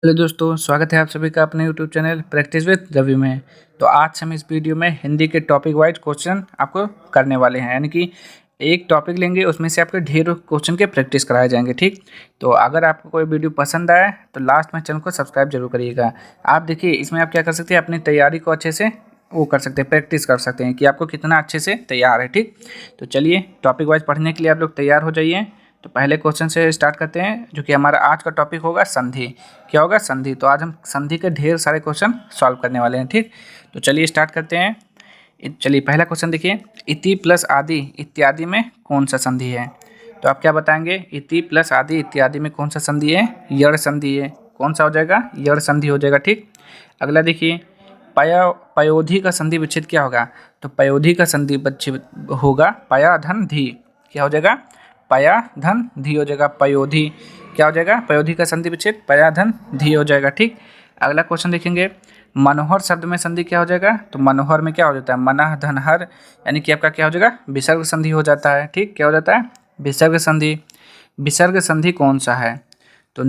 Hello दोस्तों, स्वागत है आप सभी का अपने YouTube channel practice with Ravi में। तो आज हम इस वीडियो में हिंदी के टॉपिक वाइज क्वेश्चन आपको करने वाले हैं, यानी कि एक टॉपिक लेंगे, उसमें से आपके ढेरों क्वेश्चन के प्रैक्टिस कराए जाएंगे। ठीक, तो अगर आपको कोई वीडियो पसंद आए तो लास्ट में चैनल को सब्सक्राइब जरूर करिएगा। आप देखिए, इसमें आप क्या कर सकते हैं, अपनी तैयारी को अच्छे से वो कर सकते हैं, प्रैक्टिस कर सकते हैं कि आपको कितना अच्छे से तैयार है। ठीक, तो चलिए टॉपिक वाइज पढ़ने के लिए आप लोग तैयार हो जाइए। तो पहले क्वेश्चन से स्टार्ट करते हैं, जो कि हमारा आज का टॉपिक होगा संधि। क्या होगा? संधि। तो आज हम संधि के ढेर सारे क्वेश्चन सॉल्व करने वाले हैं। ठीक, तो चलिए स्टार्ट करते हैं। चलिए पहला क्वेश्चन देखिए, इति प्लस आदि इत्यादि में कौन सा संधि है? तो आप क्या बताएंगे? इति प्लस आदि इत्यादि में कौन सा संधि है? यड़ संधि है। कौन सा हो जाएगा? यड़ संधि हो जाएगा। ठीक, अगला देखिए, पयोधि का संधि विच्छेद क्या होगा? तो पयोधि का संधि विच्छेद होगा पया धन धी। क्या हो जाएगा? पया धन धी हो जाएगा। पयोधि क्या हो जाएगा? पयोधि का संधि विच्छेद पया धन धी हो जाएगा। ठीक, अगला क्वेश्चन देखेंगे, मनोहर शब्द में संधि क्या हो जाएगा? तो मनोहर में क्या हो जाता है? मनः धन हर, यानी कि आपका क्या हो जाएगा? विसर्ग संधि हो जाता है। ठीक, क्या हो जाता है? विसर्ग संधि। विसर्ग संधि कौन सा है? तो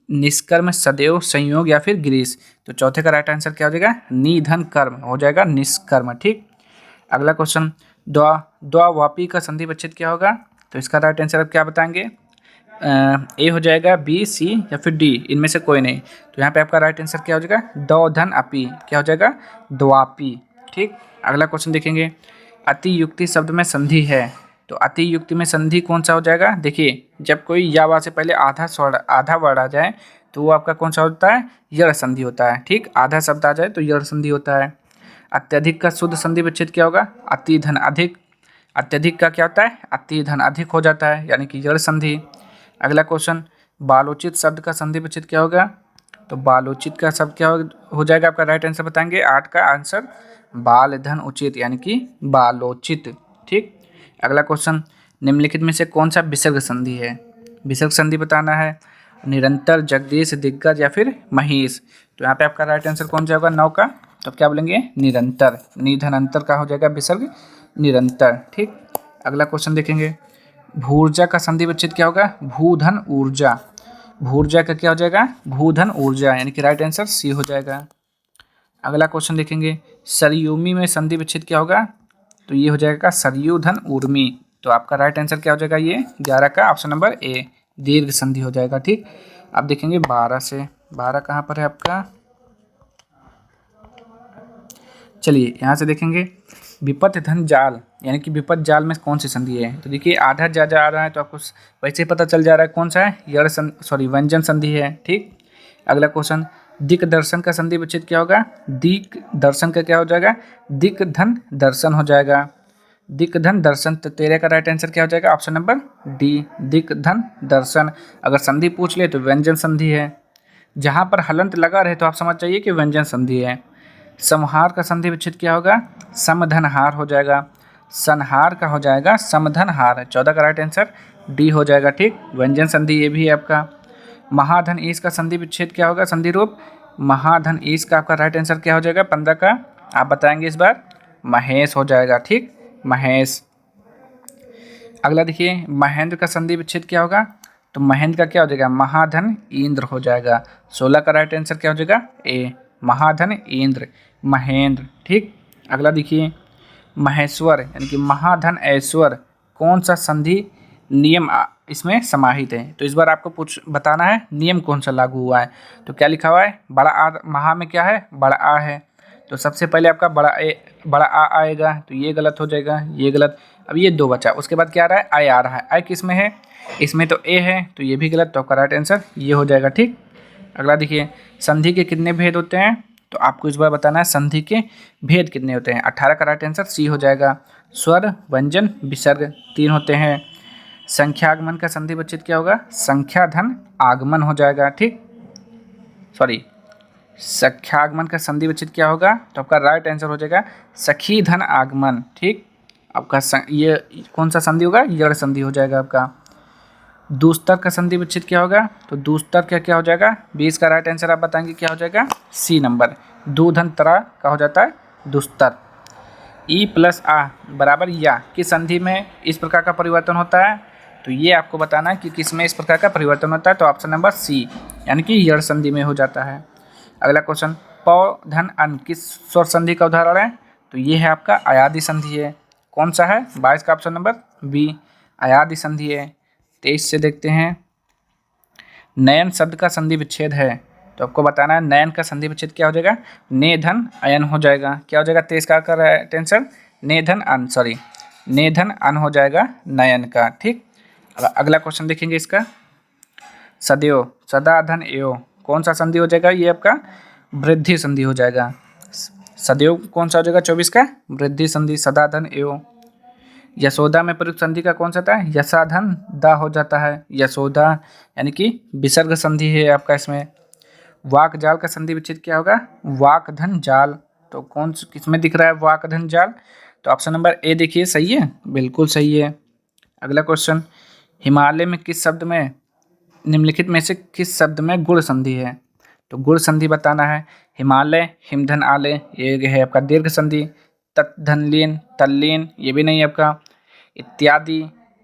निष्कर्म, सदैव, संयोग या फिर ग्रीस। तो चौथे का राइट आंसर क्या हो जाएगा? निधन कर्म हो जाएगा, निष्कर्म। ठीक, अगला क्वेश्चन, द्वावापी का संधि विच्छेद क्या होगा? तो इसका राइट आंसर आप क्या बताएंगे? ए हो जाएगा, बी, सी या फिर डी, इनमें से कोई नहीं। तो यहाँ पे आपका राइट आंसर क्या हो जाएगा? दो धन अपी। क्या हो जाएगा? द्वापी। ठीक, अगला क्वेश्चन देखेंगे, अति युक्ति शब्द में संधि है। तो अति युक्ति में संधि कौन सा हो जाएगा? देखिए, जब कोई या वा से पहले आधा वर्ड आ जाए तो वो आपका कौन सा होता है? यड़ संधि होता है। ठीक, आधा शब्द आ जाए तो यड़ संधि होता है। अत्यधिक का शुद्ध संधि विच्छेद क्या होगा? अति धन अधिक। अत्यधिक का क्या होता है? अति धन अधिक हो जाता है, यानी कि यड़ संधि। अगला क्वेश्चन, बालोचित शब्द का संधि विच्छेद क्या होगा? तो बालोचित का शब्द क्या हो जाएगा? आपका राइट आंसर बताएंगे। 8 का आंसर बाल धन उचित, यानी कि बालोचित। ठीक, अगला क्वेश्चन, निम्नलिखित में से कौन सा विसर्ग संधि है? विसर्ग संधि बताना है। निरंतर, जगदीश, दिग्गज या फिर महेश। तो यहाँ पे आपका राइट आंसर कौन जाएगा? 9 का। तो क्या बोलेंगे? निरंतर। निधन अंतर का हो जाएगा विसर्ग निरंतर। ठीक, अगला क्वेश्चन देखेंगे, भूर्जा का संधि विच्छेद क्या होगा? भूधन ऊर्जा। भूर्जा का क्या हो जाएगा? भूधन ऊर्जा, यानी कि राइट आंसर सी हो जाएगा। अगला क्वेश्चन देखेंगे, सरयुमी में संधि विच्छेद क्या होगा? तो ये हो जाएगा सरयू धन ऊर्मी। तो आपका राइट आंसर क्या हो जाएगा? ये 11 का ऑप्शन नंबर ए, दीर्घ संधि हो जाएगा। ठीक, अब देखेंगे 12 से। 12 कहाँ पर है आपका? चलिए यहाँ से देखेंगे, विपत धन जाल, यानी कि विपत जाल में कौन सी संधि है? तो देखिए, आधा जा जा रहा है तो आपको वैसे ही पता चल जा रहा है कौन सा है। व्यंजन संधि है। ठीक, अगला क्वेश्चन, दिक दर्शन का संधि विच्छेद क्या होगा? दिक दर्शन का क्या हो जाएगा? दिक धन दर्शन हो जाएगा। दिक धन दर्शन। तो 13 का राइट आंसर क्या हो जाएगा? ऑप्शन नंबर डी, दिक धन दर्शन। अगर संधि पूछ ले तो व्यंजन संधि है। जहाँ पर हलंत लगा रहे तो आप समझ जाइए कि व्यंजन संधि है। समहार का संधि विच्छेद क्या होगा? समधनहार हो जाएगा। संहार का हो जाएगा समधनहार। 14 का राइट आंसर डी हो जाएगा। ठीक, व्यंजन संधि ये भी है आपका। महाधन ईश का संधि विच्छेद क्या होगा? संधि रूप महाधन ईश का आपका राइट आंसर क्या हो जाएगा? 15 का आप बताएंगे इस बार। महेश हो जाएगा। ठीक, महेश। अगला देखिए, महेंद्र का संधि विच्छेद क्या होगा? तो महेंद्र का क्या हो जाएगा? महाधन इंद्र हो जाएगा। 16 का राइट आंसर क्या हो जाएगा? ए, महाधन इंद्र, महेंद्र। ठीक, अगला देखिए, महेश्वर यानी कि महाधन ऐश्वर, कौन सा संधि नियम इसमें समाहित है? तो इस बार आपको बताना है नियम कौन सा लागू हुआ है। तो क्या लिखा हुआ है? बड़ा आ महा में क्या है? बड़ा आ है। तो सबसे पहले आपका बड़ा आ आएगा, तो ये गलत हो जाएगा, ये गलत। अब ये 2 बचा, उसके बाद क्या आ रहा है? आई आ रहा है। आई किस में है? इसमें तो ए है, तो ये भी गलत। तो आपका राइट आंसर ये हो जाएगा। ठीक, अगला देखिए, संधि के कितने भेद होते हैं? तो आपको इस बार बताना है संधि के भेद कितने होते हैं। 18 का राइट आंसर सी हो जाएगा। स्वर, व्यंजन, विसर्ग 3 होते हैं। संख्यागमन का संधि विच्छेद क्या होगा? संख्या धन आगमन हो जाएगा। ठीक, सॉरी, संख्यागमन का संधि विच्छेद क्या होगा? तो आपका राइट आंसर हो जाएगा सखी धन आगमन। ठीक, आपका ये कौन सा संधि होगा? यड़ संधि हो जाएगा आपका। दूस्तर का संधि विच्छेद क्या होगा? तो दूस्तर का क्या हो जाएगा? 20 का राइट आंसर आप बताएंगे क्या हो जाएगा? सी नंबर, दूधन तरा का हो जाता है दुस्तर। ई प्लस आ बराबर या की संधि में इस प्रकार का परिवर्तन होता है। तो ये आपको बताना है कि किस में इस प्रकार का परिवर्तन होता है, तो ऑप्शन नंबर सी यानी कि यड़ संधि में हो जाता है। अगला क्वेश्चन, प धन अन किस स्वर संधि का उदाहरण है, तो ये है आपका अयादि संधि है। कौन सा है, 22 का ऑप्शन नंबर बी अयादि संधि है। 23 से देखते हैं, नयन शब्द का संधि विच्छेद है, तो आपको बताना है नयन का संधि विच्छेद क्या हो जाएगा, ने धन अयन हो जाएगा। क्या हो जाएगा, 23 का कर टेंशन ने धन अन, सॉरी ने धन अन हो जाएगा नयन का। ठीक, अगला क्वेश्चन देखेंगे इसका, सदैव सदा धन एव कौन सा संधि हो जाएगा, ये आपका वृद्धि संधि हो जाएगा। सदैव कौन सा हो जाएगा, 24 का वृद्धि संधि, सदा धन एव। यशोदा में प्रयुक्त संधि का कौन सा था, यशाधन दा हो जाता है, यशोदा यानी कि विसर्ग संधि है आपका इसमें। वाक जाल का संधि विच्छेद क्या होगा, वाक धन जाल, तो कौन किसमें दिख रहा है वाक धन जाल, तो ऑप्शन नंबर ए देखिए सही है, बिल्कुल सही है। अगला क्वेश्चन, हिमालय में किस शब्द में निम्नलिखित में से किस शब्द में गुण संधि है, तो गुण संधि बताना है। हिमालय हिमधन आलय ये है आपका दीर्घ संधि, तत्धनलीन तल्लीन ये भी नहीं है आपका, इत्यादि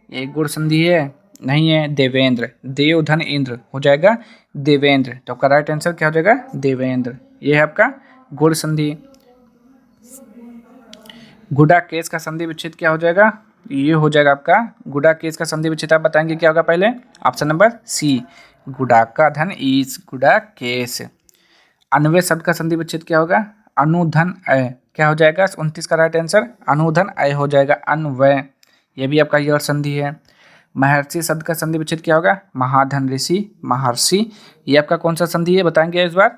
ये गुण संधि है नहीं है। देवेंद्र देव धन इंद्र हो जाएगा देवेंद्र, तो आपका राइट आंसर क्या हो जाएगा देवेंद्र, ये है आपका गुण संधि। गुडा केस का संधि विच्छेद क्या हो जाएगा, ये हो जाएगा आपका गुडा केस का संधि विच्छेद, आप बताएंगे क्या होगा पहले, ऑप्शन नंबर सी गुडा का धन ईस गुडा केस। अन्वय शब्द का संधि विच्छेद क्या होगा, अनुधन अय, क्या हो जाएगा 29 का राइट आंसर अनुधन अय हो जाएगा अन्वय, ये भी आपका यड़ संधि है। महर्षि शब्द का संधि विच्छेद क्या होगा, महाधन ऋषि महर्षि, ये आपका कौन सा संधि है बताएंगे इस बार,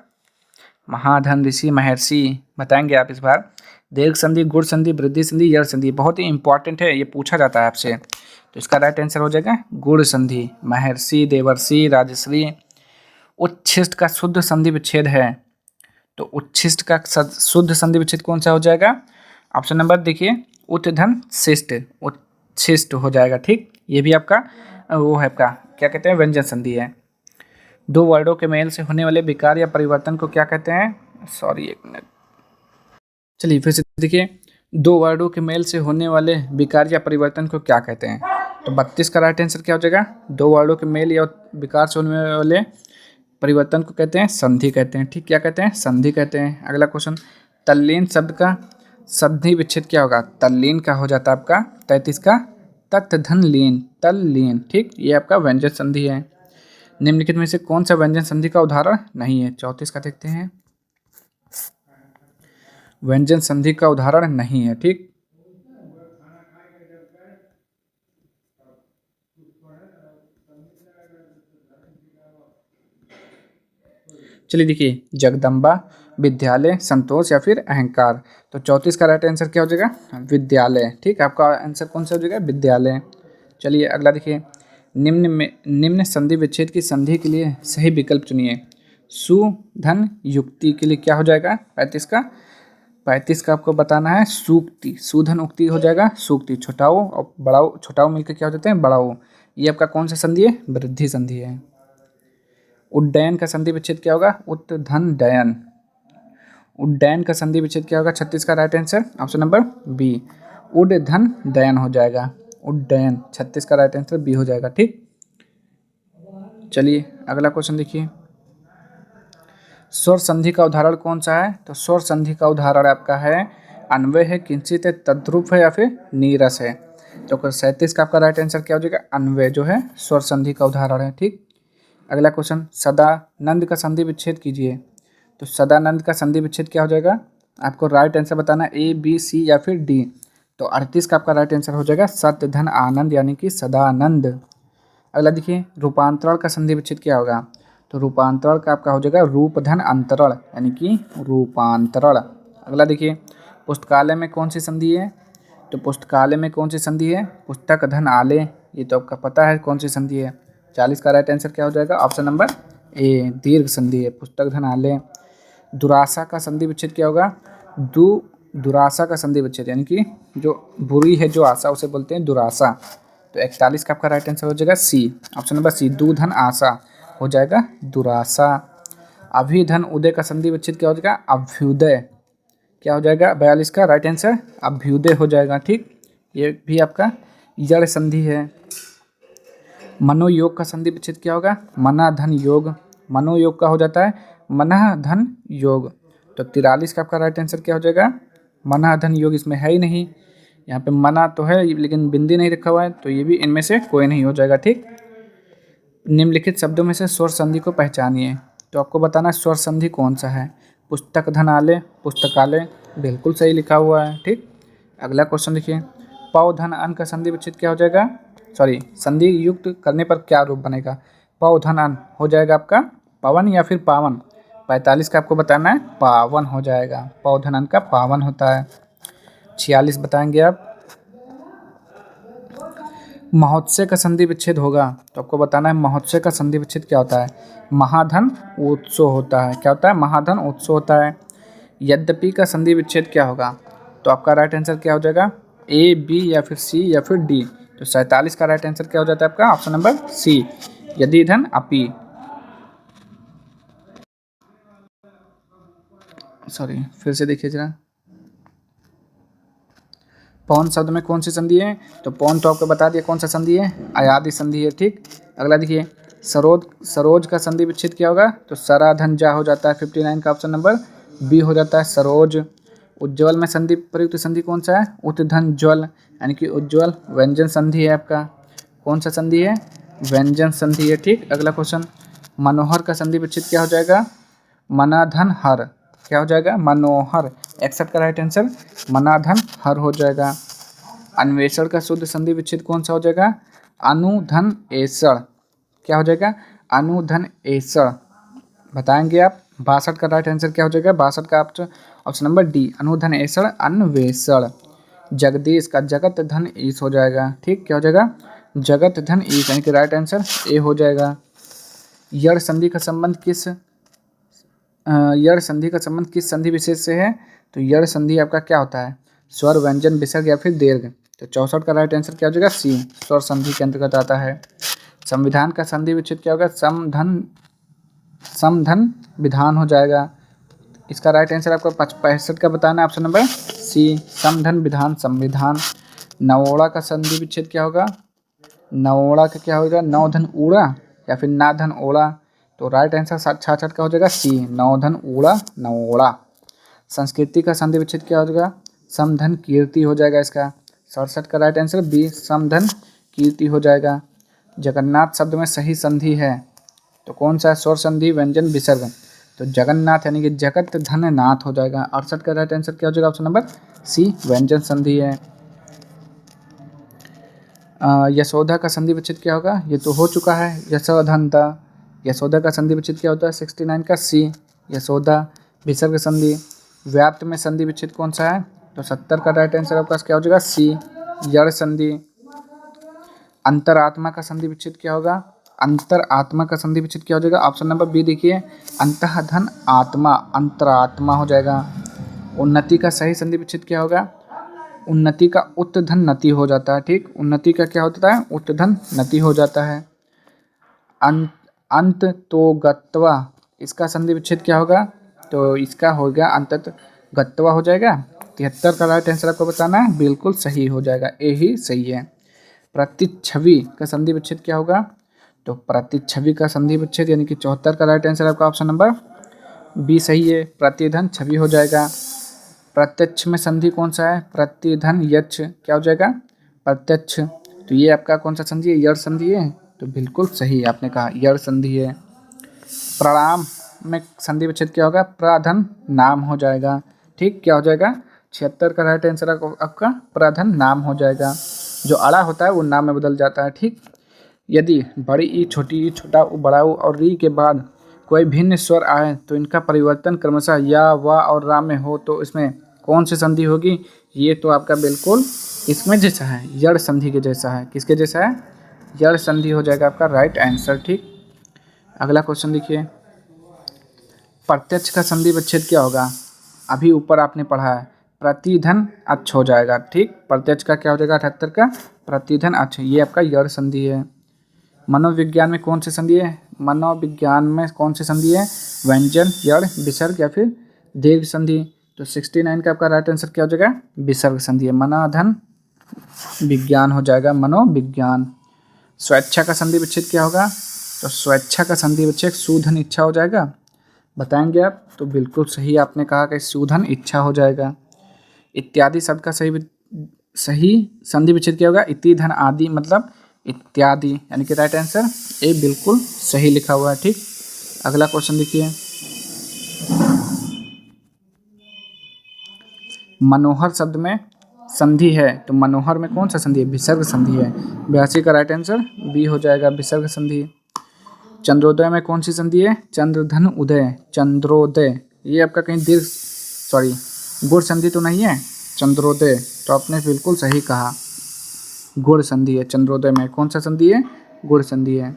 महाधन ऋषि महर्षि बताएंगे आप इस बार। दीर्घ संधि गुण संधि वृद्धि संधि यड़ संधि बहुत ही इंपॉर्टेंट है, ये पूछा जाता है आपसे, तो इसका राइट आंसर हो जाएगा गुण संधि, महर्षि देवर्षि राजश्री। उच्छिष्ट का शुद्ध संधि विच्छेद है, तो उच्छिष्ट का शुद्ध संधि विच्छेद कौन सा हो जाएगा, ऑप्शन नंबर देखिए उत्धन शिष्ट, उच्छिष्ट हो जाएगा। ठीक, ये भी आपका वो है आपका क्या कहते हैं व्यंजन संधि है। दो वर्डों के मेल से होने वाले विकार या परिवर्तन को क्या कहते हैं, सॉरी एक मिनट, चलिए फिर से देखिए, दो वर्डों के मेल से होने वाले विकार या परिवर्तन को क्या कहते हैं, तो 32 का राइट आंसर क्या हो जाएगा, दो वर्डों के मेल या विकार से होने वाले परिवर्तन को कहते हैं संधि कहते हैं। ठीक, क्या कहते हैं संधि कहते हैं। अगला क्वेश्चन, तल्लीन शब्द का संधि विच्छेद क्या होगा, तल्लीन का हो जाता है आपका 33 का तत् धन लीन तल्लीन। ठीक, ये आपका व्यंजन संधि है। निम्नलिखित में से कौन सा व्यंजन संधि का उदाहरण नहीं है, 34 का देखते हैं, व्यंजन संधि का उदाहरण नहीं है। ठीक, चलिए देखिए, जगदम्बा विद्यालय संतोष या फिर अहंकार, तो 34 का राइट आंसर क्या हो जाएगा विद्यालय। ठीक, आपका आंसर कौन सा हो जाएगा विद्यालय। चलिए अगला देखिए, निम्न संधि विच्छेद की संधि के लिए सही विकल्प चुनिए। सुधन युक्ति के लिए क्या हो जाएगा 35 का आपको बताना है सूक्ति, सुधन उक्ति हो जाएगा सूक्ति, छोटाओ और बड़ाओ छोटाओ मिलकर क्या हो जाते हैं बड़ाओ, ये आपका कौन सा संधि है वृद्धि संधि है। उड्डयन का संधि विच्छेद क्या होगा उत्धन डयन, उड्डयन का संधि विच्छेद क्या होगा 36 का right answer option number B उड्डधन डयन हो जाएगा, उड्डयन 36 का राइट आंसर बी हो जाएगा। ठीक, चलिए अगला क्वेश्चन देखिए, स्वर संधि का उदाहरण कौन सा है, तो स्वर संधि का उदाहरण आपका है अन्वय है, किंचित है, तद्रूप है या फिर नीरस है, तो 37 का आपका राइट आंसर क्या हो जाएगा अन्वय जो है स्वर संधि का उदाहरण है। ठीक, अगला क्वेश्चन, सदानंद का संधि विच्छेद कीजिए, तो सदानंद का संधि विच्छेद क्या हो जाएगा, आपको राइट आंसर बताना ए बी सी या फिर डी, तो 38 का आपका राइट आंसर हो जाएगा सत्य धन आनंद यानी कि सदानंद। अगला देखिए, रूपांतरण का संधि विच्छेद क्या होगा, तो रूपांतरण का आपका हो जाएगा रूप धन अंतरण यानी कि रूपांतरण। अगला देखिए, पुस्तकालय में कौन सी संधि है, तो पुस्तकालय में कौन सी संधि है पुस्तक धन आलय, ये तो आपका पता है कौन सी संधि है। 40 का राइट आंसर क्या हो जाएगा ऑप्शन नंबर ए दीर्घ संधि है पुस्तक धन आलय। दुराशा का संधि विच्छेद क्या होगा दुराशा का संधि विच्छेद यानी कि जो बुरी है जो आशा उसे बोलते हैं दुराशा, तो 41 का आपका राइट आंसर हो जाएगा सी ऑप्शन नंबर सी दुधन आशा हो जाएगा दुराशा। अभिधन उदय का संधि विच्छेद क्या हो जाएगा अभ्युदय, क्या हो जाएगा 42 का राइट आंसर अभ्युदय हो जाएगा। ठीक, ये भी आपका यड़ संधि है। मनोयोग का संधि विच्छेद क्या होगा? मना धन योग। मनोयोग का हो जाता है मनः धन योग। तो 43 का आपका राइट आंसर क्या हो जाएगा? मनः धन योग। इसमें है ही नहीं, यहाँ पे मना तो है लेकिन बिंदी नहीं रखा हुआ है, तो ये भी इनमें से कोई नहीं हो जाएगा। ठीक, निम्नलिखित शब्दों में से स्वर संधि को पहचानिए। तो आपको बताना है स्वर संधि कौन सा है। पुस्तक धनालय, पुस्तकालय, बिल्कुल सही लिखा हुआ है। ठीक, अगला क्वेश्चन देखिए, पौ धन अन का संधि विच्छेद क्या हो जाएगा? सॉरी, संधि युक्त करने पर क्या रूप बनेगा? पौ धन अन हो जाएगा आपका पवन या फिर पावन। 45 का आपको बताना है पावन हो जाएगा। पौ धन अन का पावन होता है। 46 बताएंगे आप, महोत्सव का संधि विच्छेद होगा। तो आपको बताना है महोत्सव का संधि विच्छेद क्या होता है? महाधन उत्सव होता है। क्या होता है? महाधन उत्सव होता है। यद्यपि का संधि विच्छेद क्या होगा? तो आपका राइट आंसर क्या हो जाएगा? ए, बी या फिर सी या फिर डी। तो 47 का राइट आंसर क्या हो जाता है आपका? ऑप्शन नंबर सी, यदि धन अपि। सॉरी, फिर से देखिए जरा, पौन शब्द में कौन सी संधि है? तो पौन तो आपको बता दिया कौन सा संधि है, अयादि संधि है। ठीक, अगला देखिए, सरोज, सरोज का संधि विच्छेद क्या होगा? तो सराधन जा हो जाता है। 59 का ऑप्शन नंबर बी हो जाता है सरोज। उज्ज्वल में संधि प्रयुक्त संधि कौन सा है? उत्धन ज्वल, यानी कि उज्ज्वल व्यंजन संधि है आपका। कौन सा संधि है? व्यंजन संधि है। ठीक, अगला क्वेश्चन, मनोहर का संधि विच्छेद क्या हो जाएगा? मनाधन हर। क्या हो जाएगा? मनोहर। 61 का राइट आंसर मनाधन हर हो जाएगा। अन्वेषण का शुद्ध संधि विच्छेद कौन सा हो जाएगा? अनुधन एषण। क्या हो जाएगा? अनुधन एषण। बताएंगे आप। 62 का राइट आंसर क्या हो जाएगा? 62 का ऑप्शन नंबर डी, अनुधन एषण अन्वेषण। जगदीश का जगत धन ईश हो जाएगा। ठीक, क्या हो जाएगा? जगत धन ईश, यानी कि राइट आंसर ए हो जाएगा। यड़ संधि का संबंध किस यड़ संधि का संबंध किस संधि विशेष से है? तो यड़ संधि आपका क्या होता है? स्वर, व्यंजन, विसर्ग या फिर दीर्घ। तो 64 का राइट आंसर क्या हो जाएगा? सी, स्वर संधि के अंतर्गत आता है। संविधान का संधि विच्छेद क्या होगा? समधन, समधन विधान हो जाएगा। इसका राइट आंसर आपको 65 का बताना है, ऑप्शन नंबर सी, समधन विधान संविधान। नवोड़ा का संधि विच्छेद क्या होगा? नवोड़ा का क्या होगा? नवधन ऊड़ा या फिर नाधन ओड़ा। तो राइट आंसर 66 का हो जाएगा सी, नवधन ऊड़ा नवोड़ा। संस्कृति का संधि विच्छेद क्या हो जाएगा? समधन कीर्ति हो जाएगा इसका। 67 का राइट आंसर बी, समधन कीर्ति हो जाएगा। जगन्नाथ शब्द में सही संधि है तो कौन सा है? स्वर संधि, व्यंजन, विसर्ग। तो जगन्नाथ यानी कि जगत धन नाथ हो जाएगा। 68 का राइट आंसर क्या हो जाएगा? ऑप्शन नंबर सी, व्यंजन संधि है। यशोदा का संधि विच्छेद क्या होगा? ये तो हो चुका है, यशोधनता। यशोदा का संधि विच्छेद क्या होता है? 69 का सी, यशोदा। विसर्ग संधि। व्याप्त में संधि विच्छेद कौन सा है? तो 70 का राइट आंसर आपका क्या हो जाएगा? सी, यड़ संधि। अंतरात्मा का संधि विच्छेद क्या होगा? अंतरात्मा का संधि विच्छेद क्या हो जाएगा? ऑप्शन नंबर बी देखिए, अंतः धन आत्मा, अंतरात्मा हो जाएगा। उन्नति का सही संधि विच्छेद क्या होगा? उन्नति का उत्तधन नति हो जाता है। ठीक, उन्नति का क्या होता है? उत्तधन नति हो जाता है। अंत तो गत्वा, इसका संधि विच्छेद क्या होगा? तो इसका हो गया अंतत गत्वा हो जाएगा। 73 का राइट आंसर आपको बताना है, बिल्कुल सही हो जाएगा, ए ही सही है। प्रतिच्छवि का संधि विच्छेद क्या होगा? तो प्रतिच्छवि का संधि विच्छेद यानी कि 74 का राइट आंसर आपका ऑप्शन नंबर बी सही है, प्रतिधन छवि हो जाएगा। प्रत्यक्ष में संधि कौन सा है? प्रतिधन यक्ष। क्या हो जाएगा? प्रत्यक्ष। तो ये आपका कौन सा संधि है? यड़ संधि है। तो बिल्कुल सही आपने कहा, यड़ संधि है। प्रणाम में संधि विच्छेद क्या होगा? प्रधन नाम हो जाएगा। ठीक, क्या हो जाएगा? 76 का राइट आंसर आपका प्रधन नाम हो जाएगा। जो अड़ा होता है वो नाम में बदल जाता है। ठीक, यदि बड़ी ई, छोटी ई, छोटा ऊ, बड़ा ऊ और री के बाद कोई भिन्न स्वर आए तो इनका परिवर्तन क्रमशः या, वा और रा में हो तो इसमें कौन सी संधि होगी? ये तो आपका बिल्कुल इसमें जैसा है, यड़ संधि के जैसा है। किसके जैसा है? यड़ संधि हो जाएगा आपका राइट आंसर। ठीक, अगला क्वेश्चन देखिए, प्रत्यक्ष का संधि विच्छेद क्या होगा? अभी ऊपर आपने पढ़ा है, प्रतिधन अच्छ हो जाएगा। ठीक, प्रत्यक्ष का क्या हो जाएगा? 78 का प्रतिधन अच्छ, ये आपका यड़ संधि है। मनोविज्ञान में कौन सी संधि है? मनोविज्ञान में कौन सी संधि है? व्यंजन, यड़, विसर्ग या फिर दीर्घ संधि। तो 69 का आपका राइट आंसर क्या हो जाएगा? विसर्ग संधि है। मनाधन विज्ञान हो जाएगा, मनोविज्ञान। स्वेच्छा का संधि विच्छेद क्या होगा? तो स्वेच्छा का संधि विच्छेद सूधन इच्छा हो जाएगा। बताएंगे आप? तो बिल्कुल सही आपने कहा कि सूधन इच्छा हो जाएगा। इत्यादि शब्द का सही संधि विच्छेद क्या होगा? इति धन आदि मतलब इत्यादि, यानी कि राइट आंसर ए बिल्कुल सही लिखा हुआ है। ठीक, अगला क्वेश्चन देखिए। मनोहर शब्द में संधि है, तो मनोहर में कौन सा संधि है? विसर्ग संधि है। 82 का राइट आंसर बी हो जाएगा, विसर्ग संधि। चंद्रोदय में कौन सी संधि है? चंद्रधन उदय, चंद्रोदय। ये आपका कहीं गुण संधि तो नहीं है चंद्रोदय, तो आपने बिल्कुल सही कहा, गुण संधि है। चंद्रोदय में कौन सा संधि है? गुण संधि है।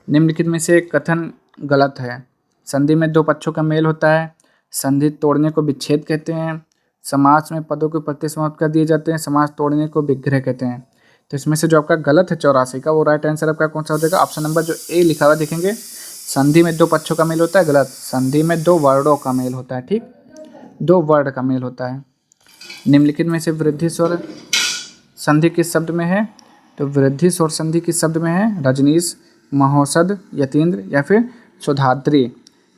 निम्नलिखित में से एक कथन गलत है। संधि में दो पक्षों का मेल होता है। संधि तोड़ने को विच्छेद कहते हैं। समास में पदों को प्रतिसमाप्त कर दिए जाते हैं। समास तोड़ने को विग्रह कहते हैं। तो इसमें से जो आपका गलत है 84 का, वो राइट आंसर आपका कौन सा हो जाएगा? ऑप्शन नंबर जो ए लिखा हुआ देखेंगे, संधि में दो पक्षों का मेल होता है, गलत। संधि में दो वर्णों का मेल होता है। ठीक, दो वर्ण का मेल होता है। निम्नलिखित में से वृद्धि स्वर संधि किस शब्द में है? तो वृद्धि स्वर संधि किस शब्द में है? रजनीश, महोषध, यतीन्द्र या फिर सुधाद्री।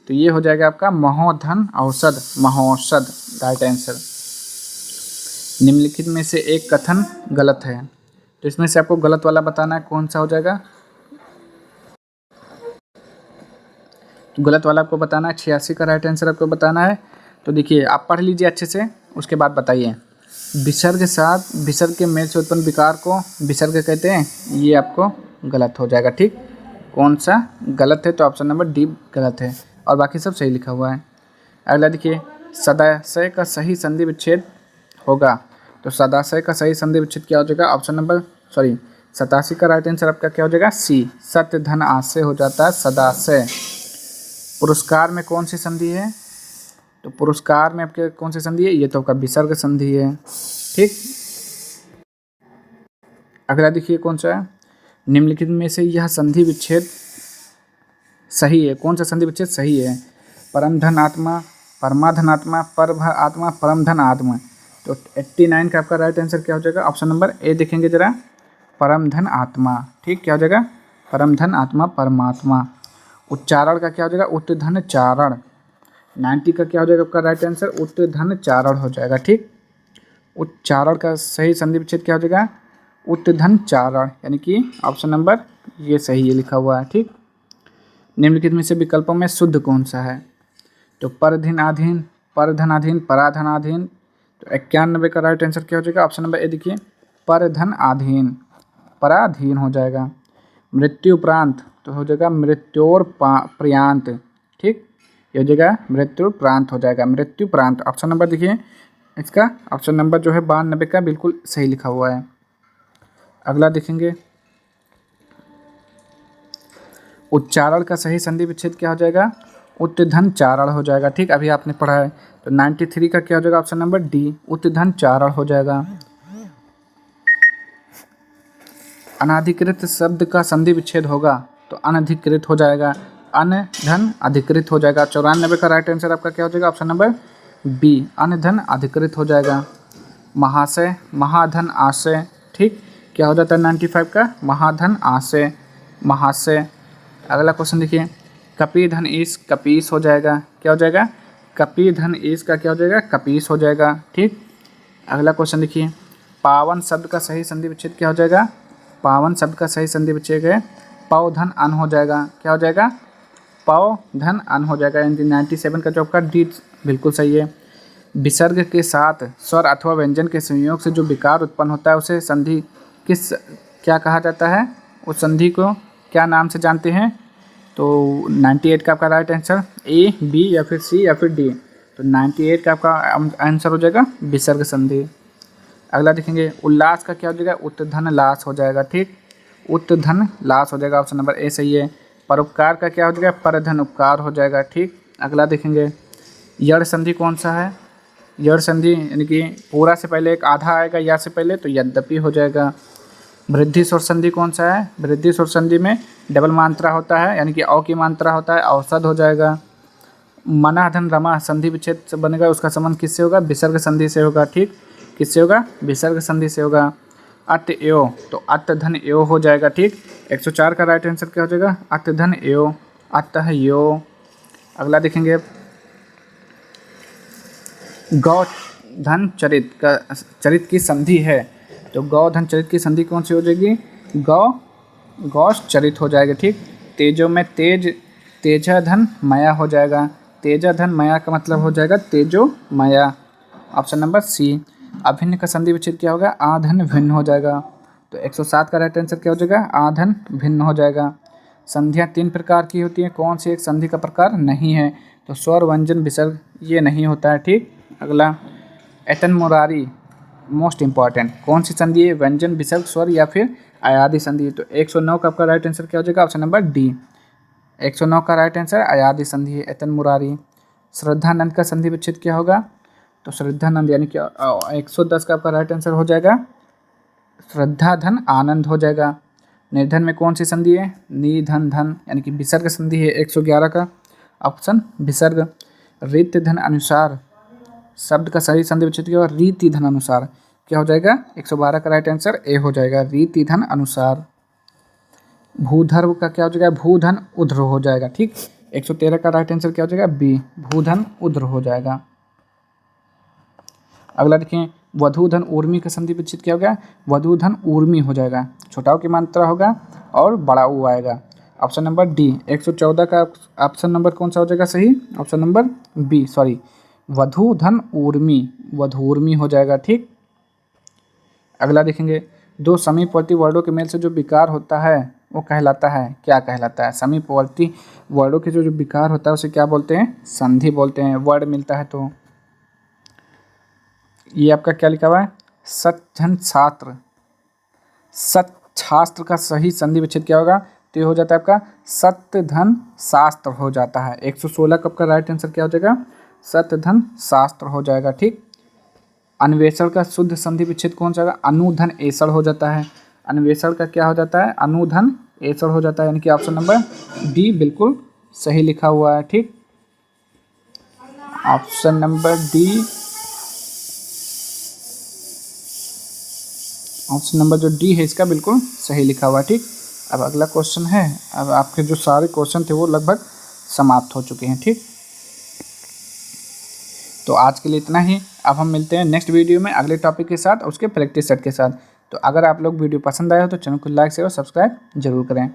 तो ये हो जाएगा आपका महोधन औषध, महोषध राइट आंसर। निम्नलिखित में से एक कथन गलत है, तो इसमें से आपको गलत वाला बताना है, कौन सा हो जाएगा? तो गलत वाला आपको बताना है। 86 का राइट आंसर आपको बताना है। तो देखिए, आप पढ़ लीजिए अच्छे से, उसके बाद बताइए। विसर्ग साथ विसर्ग के मेल से उत्पन्न विकार को विसर्ग कहते हैं, ये आपको गलत हो जाएगा। ठीक, कौन सा गलत है? तो ऑप्शन नंबर डी गलत है और बाकी सब सही लिखा हुआ है। अगला देखिए, सदाशय का सही संधि विच्छेद होगा, तो सदाशय का सही संधि विच्छेद क्या हो जाएगा? ऑप्शन नंबर 87 का राइट आंसर आपका क्या हो जाएगा? सी, सत्य धन आशय हो जाता है सदाशय। पुरस्कार में कौन सी संधि है? तो पुरस्कार में आपके कौन सी संधि है? ये तो आपका विसर्ग संधि है। ठीक, अगला देखिए कौन सा है। निम्नलिखित में से यह संधि विच्छेद सही है, कौन सा संधि विच्छेद सही है? परम धन आत्मा, परमाधन आत्मा, परभ आत्मा, परम धन आत्मा। तो 89 का आपका राइट आंसर क्या हो जाएगा? ऑप्शन नंबर ए देखेंगे जरा, परम धन आत्मा। ठीक, क्या हो जाएगा? परम धन आत्मा, परमात्मा। उच्चारण का क्या हो जाएगा? उत्तधन चारण। 90 का क्या हो जाएगा आपका राइट आंसर? उत्तधन चारण हो जाएगा। ठीक, उच्चारण का सही संधि विच्छेद क्या हो जाएगा? उत्तधन चारण, यानी कि ऑप्शन नंबर ये सही है लिखा हुआ है। ठीक, निम्नलिखित में से विकल्पों में शुद्ध कौन सा है? तो परधनाधीन, परधनाधीन, पराधनाधीन। तो 91 का राइट आंसर क्या हो जाएगा? ऑप्शन नंबर ए देखिए, परधनाधीन, पराधीन हो जाएगा। मृत्यु उपरांत तो हो जाएगा मृत्योर पर्यांत। ठीक, ये हो जाएगा मृत्यु प्रांत हो जाएगा, मृत्यु प्रांत। ऑप्शन नंबर देखिए इसका, ऑप्शन नंबर जो है 92 का बिल्कुल सही लिखा हुआ है। अगला देखेंगे, उच्चारण का सही संधि विच्छेद क्या हो जाएगा? उत्तधन चारण हो जाएगा। ठीक, अभी आपने पढ़ा है। तो 93 का क्या हो जाएगा? ऑप्शन नंबर डी, उत्तधन चारण हो जाएगा। अनाधिकृत शब्द का संधि विच्छेद होगा, तो अनधिकृत हो जाएगा, अनधन अधिकृत हो जाएगा। 94 का राइट आंसर आपका क्या हो जाएगा? ऑप्शन नंबर बी, अनधन अधिकृत हो जाएगा। महाशय, महाधन आशय। ठीक, क्या हो जाता है 95 का? महाधन आशय, महाशय। अगला क्वेश्चन देखिए, कपी धन ईश, कपीस हो जाएगा। क्या हो जाएगा? कपी धन ईश का क्या हो जाएगा? कपीस हो जाएगा। ठीक, अगला क्वेश्चन देखिए, पावन शब्द का सही संधि विच्छेद क्या हो जाएगा? पावन शब्द का सही संधि विच्छेद है पौ धन अन हो जाएगा। क्या हो जाएगा? पौ धन अन हो जाएगा। 97 का जो आपका डी बिल्कुल सही है। विसर्ग के साथ स्वर अथवा व्यंजन के संयोग से जो विकार उत्पन्न होता है उसे संधि क्या कहा जाता है? उस संधि को क्या नाम से जानते हैं? तो 98 का आपका राइट आंसर ए, बी या फिर सी या फिर डी। तो 98 का आपका आंसर हो जाएगा विसर्ग संधि। अगला देखेंगे, उल्लास का क्या हो जाएगा? उत्तधन लास हो जाएगा। ठीक, उत्तधन लास हो जाएगा, ऑप्शन नंबर ए सही है। परोपकार का क्या हो जाएगा? परधन उपकार हो जाएगा। ठीक, अगला देखेंगे, यड़ संधि कौन सा है? यड़ संधि यानी कि पूरा से पहले एक आधा आएगा या से पहले, तो यद्यपि हो जाएगा। वृद्धि स्वर संधि कौन सा है? वृद्धि स्वर संधि में डबल मात्रा होता है, यानी कि औ की मात्रा होता है, औषध हो जाएगा। मना धन रमा संधि विच्छेद से बनेगा, उसका संबंध किससे होगा? विसर्ग संधि से होगा। ठीक, किससे होगा? विसर्ग संधि से होगा। अत एव, तो अत धन एव हो जाएगा। ठीक, 104 का राइट आंसर क्या हो जाएगा? अत धन यो, अतः यो। अगला देखेंगे गौ धन चरित का चरित की संधि है, तो गौ धन चरित की संधि कौन सी हो जाएगी? गौश चरित हो जाएगा। ठीक, तेजो में तेज, तेजा धन मया हो जाएगा। तेजा धन मया का मतलब हो जाएगा तेजो मया। Option number C. अभिन्न का संधि विच्छेद क्या होगा? आधन भिन्न हो जाएगा। तो 107 का राइट आंसर क्या हो जाएगा? आधन भिन्न हो जाएगा। संधियाँ 3 प्रकार की होती हैं, कौन सी एक संधि का प्रकार नहीं है? तो स्वर व्यंजन विसर्ग ये नहीं होता है। ठीक, अगला एतन मुरारी मोस्ट इंपॉर्टेंट, कौन सी संधि है? व्यंजन विसर्ग स्वर या फिर अयादि संधि। तो 109 का आपका राइट आंसर क्या हो जाएगा? Option number D. 109 का राइट आंसर अयादि संधि है, एतन मुरारी। श्रद्धानंद का संधि विच्छेद क्या होगा? तो श्रद्धानंद यानी कि 110 का आपका राइट आंसर हो जाएगा श्रद्धा धन आनंद हो जाएगा। निर्धन में कौन सी संधि है? निधन धन यानी कि विसर्ग संधि है 111 का ऑप्शन विसर्ग। रीति धन अनुसार शब्द का सही संधि विच्छेद क्या होगा? रीति धन अनुसार। क्या हो जाएगा? 112 का राइट आंसर ए हो जाएगा, रीति धन अनुसार। भूधर्व का क्या हो जाएगा? भूधन उध्र हो जाएगा। ठीक, 113 का राइट आंसर क्या हो जाएगा? बी, भूधन उध्र हो जाएगा। अगला देखें वधूधन ऊर्मी का संधि विच्छेद क्या हो गया? वधूधन ऊर्मी हो जाएगा, छोटा की मात्रा होगा और बड़ा ऊ आएगा। Option number D. 114 का ऑप्शन नंबर कौन सा हो जाएगा सही? ऑप्शन नंबर बी, सॉरी, वधूधन ऊर्मी, वधूर्मी हो जाएगा। ठीक, अगला देखेंगे दो समीपवर्ती वर्डों के मेल से जो विकार होता है वो कहलाता है, क्या कहलाता है? समीपवर्ती वर्डों के जो विकार होता है उसे क्या बोलते हैं? संधि बोलते हैं। वर्ड मिलता है तो ये आपका क्या लिखा हुआ है? सत्धन छात्र, सच्छास्त्र का सही संधि विच्छेद क्या होगा? तो ये हो जाता है आपका सत्य धन शास्त्र हो जाता है। 116 का आपका राइट आंसर क्या हो जाएगा? सत्य धन शास्त्र हो जाएगा। ठीक, अन्वेषण का शुद्ध संधि विच्छेद कौन सा होगा? अनुधन एसड़ हो जाता है। अन्वेषण का क्या हो जाता है? अनुधन एसड़ हो जाता है, यानी कि ऑप्शन नंबर डी बिल्कुल सही लिखा हुआ है। ठीक, option number D, option number जो डी है इसका बिल्कुल सही लिखा हुआ है। ठीक, अब अगला क्वेश्चन है। अब आपके जो सारे क्वेश्चन थे वो लगभग समाप्त हो चुके हैं। ठीक, तो आज के लिए इतना ही। अब हम मिलते हैं नेक्स्ट वीडियो में अगले टॉपिक के साथ, उसके प्रैक्टिस सेट के साथ। तो अगर आप लोग वीडियो पसंद आया हो तो चैनल को लाइक शेयर और सब्सक्राइब जरूर करें।